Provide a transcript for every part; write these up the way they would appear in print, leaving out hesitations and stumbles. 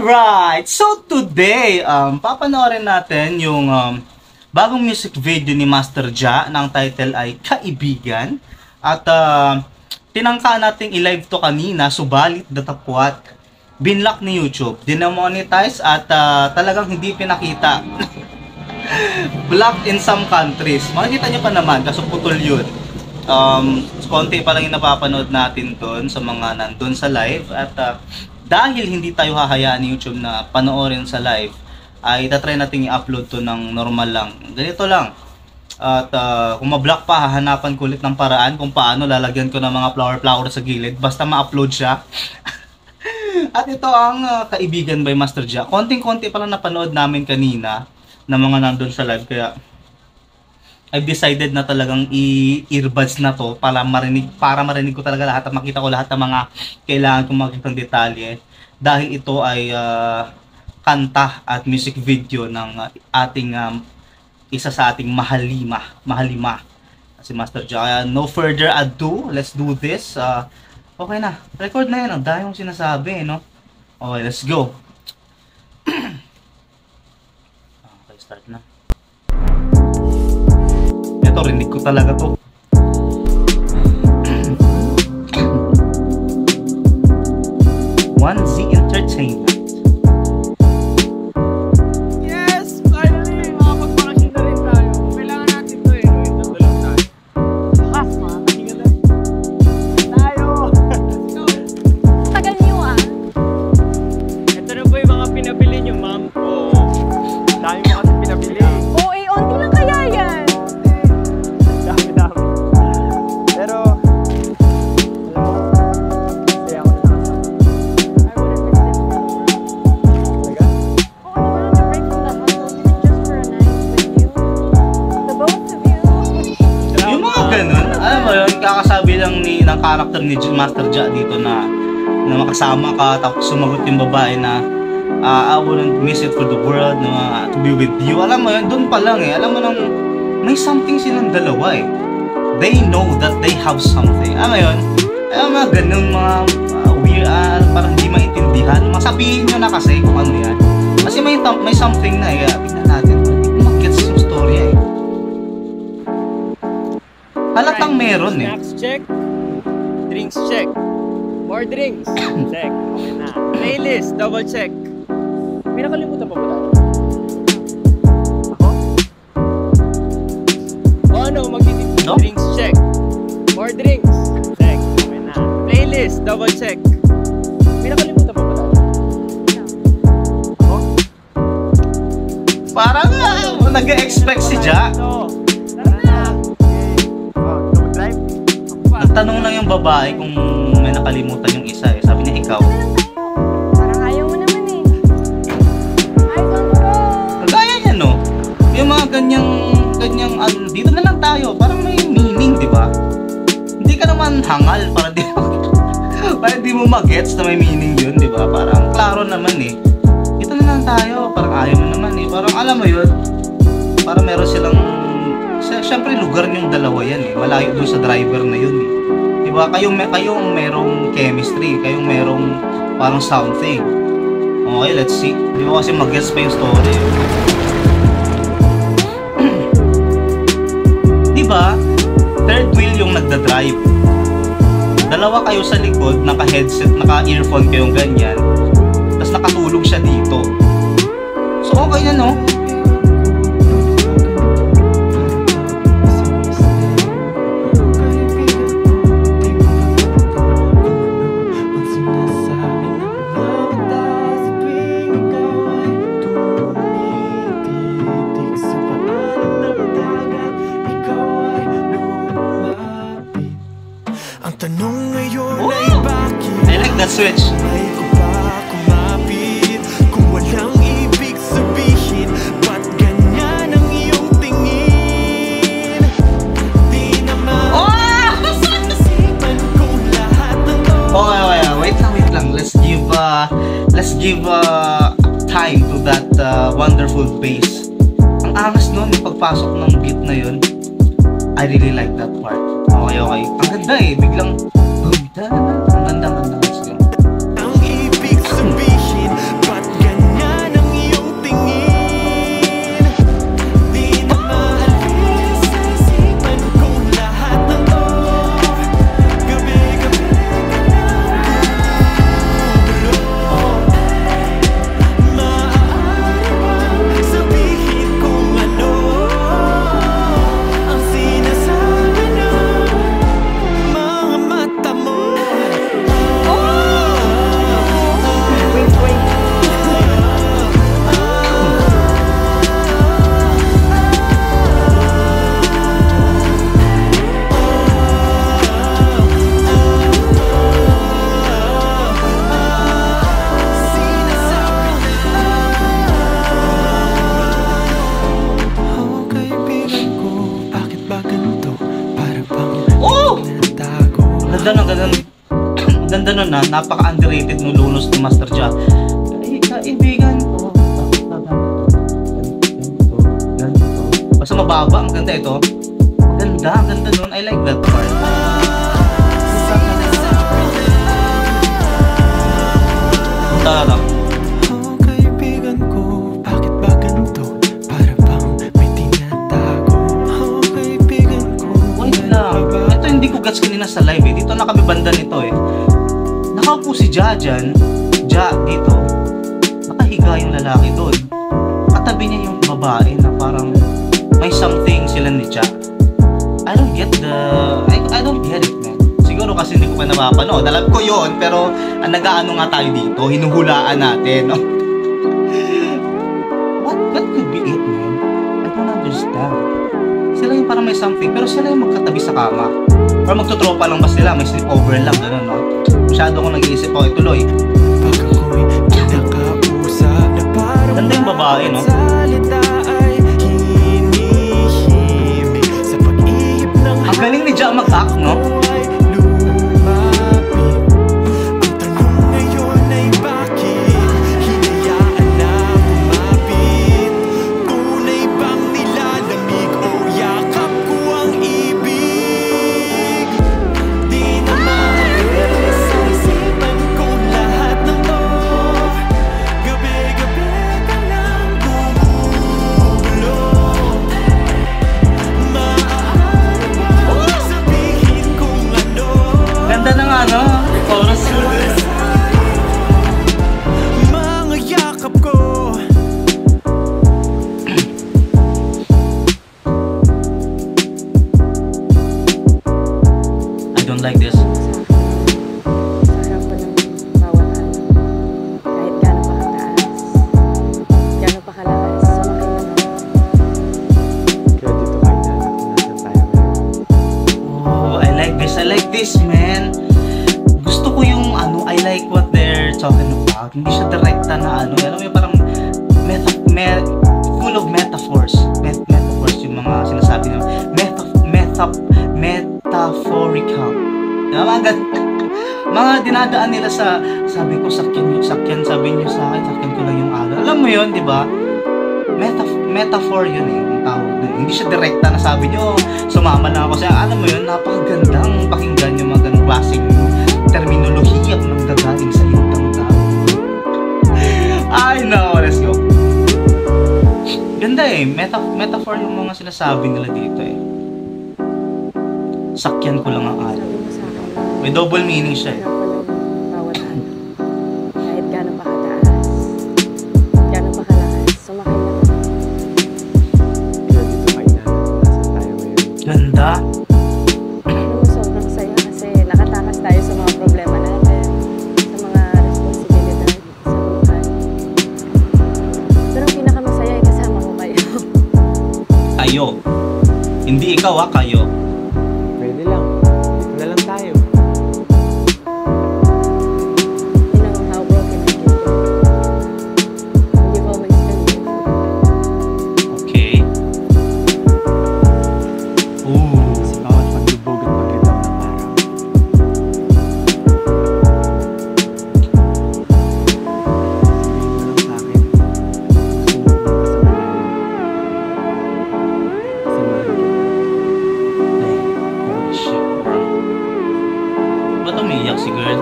Alright! So today, papanoorin natin yung bagong music video ni Master Ja na ang title ay Kaibigan. At tinangka nating i-live to kanina, subalit datapwat, binlock ni YouTube, dinamonetize at talagang hindi pinakita. Blocked in some countries. Makikita nyo pa naman, kaso putol yun. Konti pa lang yung napapanood natin doon sa mga nandun sa live. At dahil hindi tayo hahayaan ni YouTube na panoorin sa live, ay itatry natin i-upload to ng normal lang. Ganito lang. At kung ma-block pa, hahanapan ko ulit ng paraan kung paano lalagyan ko ng mga flower sa gilid. Basta ma-upload siya. At ito ang Kaibigan by Master Ja. Konting-konti pa lang napanood namin kanina ng mga nandun sa live. Kaya I've decided na talagang i-earbuds na to para marinig ko talaga lahat at makita ko lahat ng mga kailangan kong makitang detalye. Dahil ito ay kanta at music video ng ating isa sa ating mahalima si Master Ja. No further ado, let's do this. Okay na, record na yan. Ang dahil yung sinasabi, no? Okay, let's go. Okay, start na. Ito, rinig ko talaga to. One Z Entertainment. Yes! Finally! Makapagpakasyon na rin tayo. Kailangan natin to eh. Nandulong tayo. Lakas, makakahinga na. Tayo! Let's go! Tagal niyo ah. Ito na po yung mga pinabili nyo, ma'am. Oo. Dami mo kasi pinabili. Oo eh, onti lang kaya yan. Dami. Pero, alam mo, kaya ako Oo nakasama. Talaga? naman, the break from the hustle, just for a night with you. The both of you. Yung mga ganun, alam mo yun, kakasabi lang ng character ni Master Ja dito na makasama ka, tapos sumagot yung babae na I wouldn't miss it for the world to be with you. Alam mo yun, doon pa lang eh. Alam mo nang may something silang dalawa eh. They know that they have something. Alam mo yun, mga ganun, mga weird, parang hindi maintindihan. Masabihin nyo na kasi kung ano yan. Kasi may something na eh. Tignan natin, hindi ko mag-gets yung story eh. Halatang meron eh. Snacks check. Drinks check. More drinks. Check. Okay na. Playlist. Double check. May nakalimutan pa ba tayo? Ako? O ano? Magtitip. No? Drinks check. More drinks. Check. Okay na. Playlist. Double check. May nakalimutan pa ba tayo? Ako? Parang nag-expect si Ja. Tara na. Okay. Oh, drive? Nagtanong lang yung babae kung may nakalimutan yung isa eh. Sabi niya, ikaw. Parang ayaw mo naman eh. I don't know. Kagaya niya, no? Yung mga ganyang dito na lang tayo. Parang may meaning, di ba? Hindi ka naman hangal para di mo magets na may meaning yun, di ba? Parang klaro naman eh. Dito na lang tayo. Parang ayaw mo naman eh. Parang alam mo yun. Parang meron silang siyempre lugar niyong dalawa yan eh. Malayo dun sa driver na yun eh. Diba? Kayong merong chemistry. Kayong merong parang something. Okay, let's see. Di ba kasi mag-guess pa yung story eh. Diba? Third wheel yung nagda-drive. Dalawa kayo sa likod, naka-headset, naka-earphone kayong ganyan. Tapos nakatulog siya dito. So okay na, no? Ang tanong ngayon Oh! ay bakit I like that switch. ay ko pa kumapit kung walang ibig sabihin, ba't ganyan ang iyong tingin? Di naman isipan kong lahat ng to. Okay. Wait lang. Let's give time to that wonderful bass. Ang angas nun, yung pagpasok ng beat na yun. I really like that part. Okay. Ang ganda eh. Biglang, ang ganda. Let's go. Ang ibig sabihin, ba't ganun na, napaka-underrated ng lunos ni Master Ja. Ay, kaibigan ko. Ganito. Basta mababa, ang ganda ito. Ang ganda nun. I like that part. Tarap. Oh, kaibigan ko, bakit ba ganito? Para bang may tinatago. Oh, kaibigan ko, Wait lang. Ito hindi ko gets kanina sa live eh. Dito na kami banda nito eh. Nakaupo si Ja dyan. Ja dito. Nakahiga yung lalaki doon. Katabi niya yung babae na parang may something sila ni Ja. I don't get it, man. Siguro kasi hindi ko pa napapanood. Alam ko yon, pero nag-aano nga tayo dito, hinuhulaan natin, no? What could be it, man? I don't understand. Sila yung parang may something, pero sila yung magkatabi sa kama. Or magtutropa lang ba sila? May sleepover lang, gano'n, no? Masyado akong nag-iisip, okay, tuloy. pag ako'y kinakausap na parang Ganda yung babae, no? salita ay hinihimik sa pag-ihip ng Ang galing ni Ja mag-act, no? ay lumapit. Ang tanong ngayon ay bakit hinayaan na kumapit? Tunay bang nilalamig o yakap ko ang ibig? Di na maalis sa isipan ko lahat ng to. Gabi-gabi ka lang gumugulo. Maaari ba sabihin kung ano? Ganda ng ano, chorus. Mga yakap ko. I don't like this. Sa harap ko ng bawat ano. Kahit gaano pa kataas. Gaano pa kalakas. Sumakay naman. Kaya dito kayo na natin tayo ngayon. Oh, I like this, man. Gusto ko yung ano, I like what they're talking about. Hindi siya direkta na ano, alam mo yung parang full of metaphors. Metaphors yung mga sinasabi nila. Metaphorical. Mga dinadaan nila sa, sabi ko, sakyan, sabi niyo sa akin, sakyan ko lang yung alon. Alam mo yun, di ba? Metaphor yun eh, yung tawag dun. Hindi siya direkta na sabi niyo, sumama lang ako. Alam mo yun, napakagandang pakinggan yung mga ganong klaseng terminolohiya ng gagaling sa ibang tao. I know, let's go. Ganda eh, metaphor yung mga sinasabi nila dito eh. Sakyan ko lang ang alon. Sabi mo sa akin. May double meaning siya eh. Harap ko ng bawat ano. Kahit gaano pa kataas. Gaano pa kalakas. Sumakay naman. Kaya dito kayo na natin tayo ngayon. Ganda. Alam mo, sobrang saya kasi nakatakas tayo sa mga problema natin, sa mga responsibilidad sa buhay. Pero ang pinakamasaya ay kasama ko kayo. Kayo. Hindi ikaw kayo. Pwede lang. Dito na lang tayo. You know how broken I can be. And you've always been there for me. Okay. Ooh. Sa bawat paglubog at paglitaw ng araw. Sabihin mo lang sa akin. Sumunod ka sa malalim. Samahan kita. Holy shit, bro. Ba't umiiyak si girl?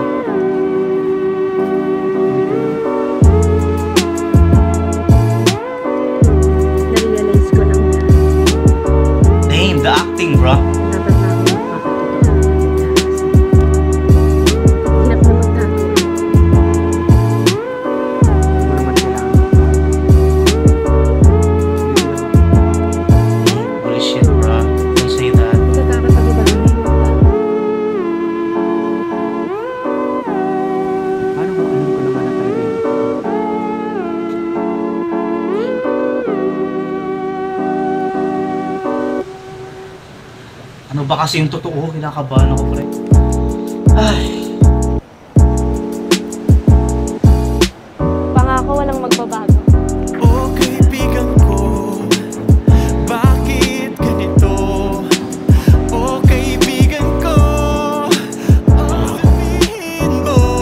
Na-realize ko lang na Damn, the acting, bro. dapat na ako magpapatotoo. Hirap na magtago. Hindi mo naman kailangan. Holy shit, bro. Don't say that. Magkakatabi ba kami? Paano kung alam ko naman na talaga yun? Ano ba kasi yung totoo? Kinakabahan ako, pre. Ay. Pangako walang magbabago. O kaibigan ko, bakit ganito? O kaibigan ko, ang sabihin mo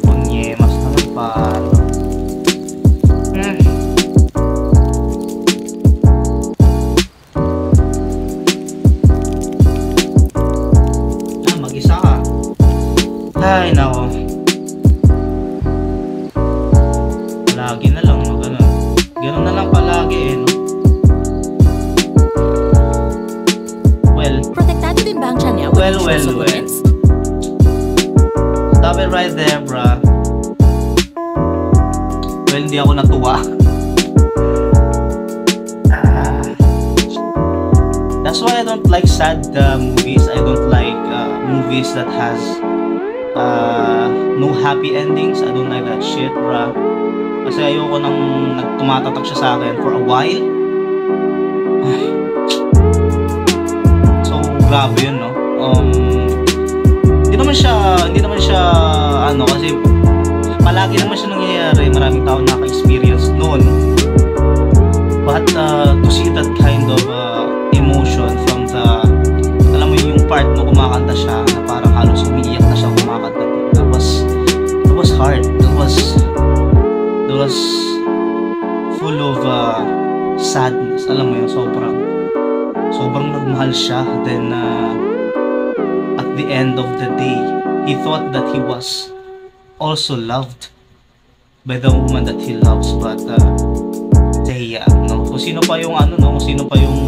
Punyemas naman paro. Mag-isa ka. Ay, nako. Palagi na lang, no? Ganun na lang palagi, eh, no? Well, Protektado din ba ang tiyan niya? well. Stop it right there, bruh. Well, hindi ako natuwa. That's why I don't like sad movies. I don't like movies that has no happy endings. I don't like that shit, bruh. Kasi ayoko nang tumatatak siya sa akin for a while. Ay. So, grabe yun, no? Hindi naman siya ano, kasi palagi naman siya nangyayari. Maraming tao naka-experience noon. But to see that kind of emotion from the, alam mo yung part mo kumakanta siya na parang halos umiiyak na siya kumakanta. That was hard. That was full of sadness. Alam mo yun, sobrang nagmahal siya. Then at the end of the day, he thought that he was also loved by the woman that he loves, but Thea, no? Kung sino pa yung ano, no? Kung sino pa yung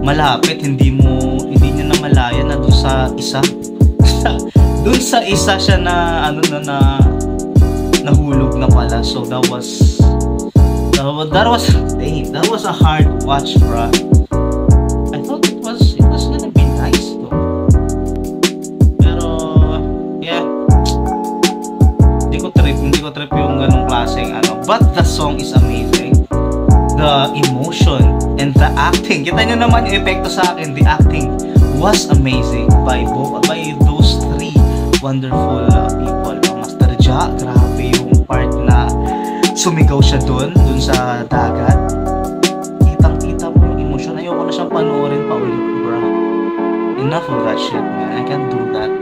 malapit, hindi niya namalayan na doon sa isa doon sa isa siya na ano na nahulog na pala. So that was a hard watch, bruh. I thought it was gonna be nice though. Pero yeah, hindi ko trip yung ganung klaseng ano. But the song is amazing. The emotion and the acting. Kita nyo naman yung epekto sa akin. The acting was amazing by those three wonderful people. Master Ja, grabe yung part na sumigaw siya dun sa dagat. Kitang-kita mo yung emotion. Ayoko na siyang panoorin pa ulit, bro. Enough of that shit, man. I can't do that.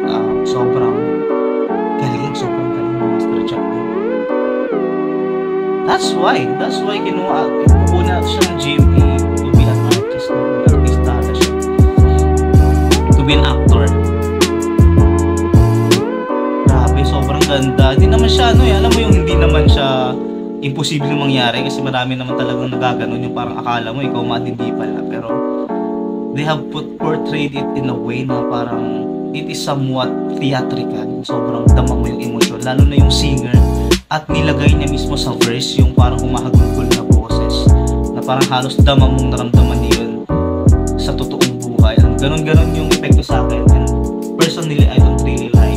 Sobrang galing ni Master Ja. That's why kinuha siya ng GMA to be an artist, artista na siya, to be an actor. Grabe, sobrang ganda. Hindi naman siya alam mo yung hindi naman siya imposible mangyari, kasi marami naman talagang nagaganon yung parang akala mo ikaw matindi pala, pero they have portrayed it in a way na parang it is somewhat theatrical. Sobrang dama mo yung emosyon, lalo na yung singer. At nilagay niya mismo sa verse yung parang humahagulgol na boses na parang halos dama mong naramdaman yun sa totoong buhay. Ganon yung epekto sa akin. And personally, I don't really like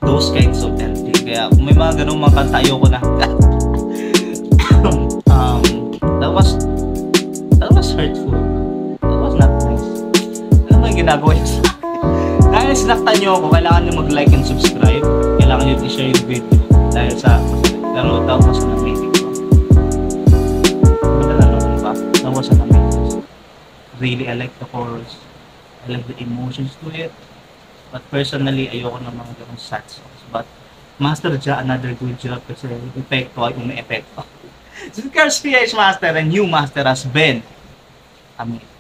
those kinds of ending. Kaya kung may mga ganong mga kanta, ayoko na. That was hurtful. That was not nice. Ano yung ginagawa niya sa akin? Dahil sinaktan niyo ako, kailangan niyo mag-like and subscribe. Kailangan niyo i-share yung video. Dahil sa laro daw was an amazing song. That was an amazing song. Really, I like the chorus. I like the emotions to it. But personally, ayoko ng mga ganong sad songs. But Master Ja, another good job kasi epekto ay umi-epekto. So, Cars PH Master and new Master has been amazing.